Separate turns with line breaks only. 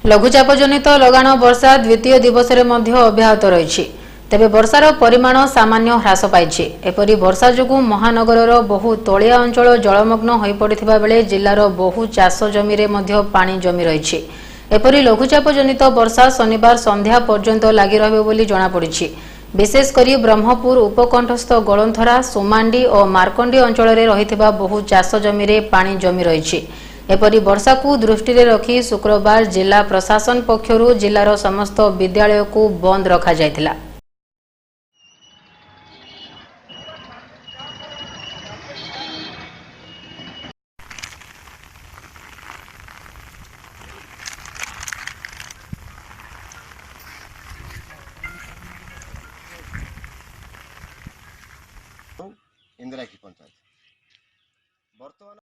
लघुचाप जनित लगाण वर्षा द्वितीय दिवस अब्याहत रही तेबे वर्षार परिमाण सामान्य ह्रास पाई। एपरी वर्षा जोगु महानगर बहु तलिया अंचल जलमग्न हो पड़ा बेले जिलार बहु चाष जमी पानी जमी रही। एपरी लघुचाप जनित वर्षा शनिवार संध्या पर्यंत लगी रही जमापड़ी। विशेषकर ब्रह्मपुर उपकंठस्थ गलंथरा सोमांडी और मार्कंडी अंचल रही बहु चाष जमी पानी जमी रही। एपरी वर्षा को दृष्टि रखी शुक्रवार जिला प्रशासन पक्षरु जिलार समस्त विद्यालय को बंद रखा जायतिला।
इंदिरा की पंचायत बर्तमान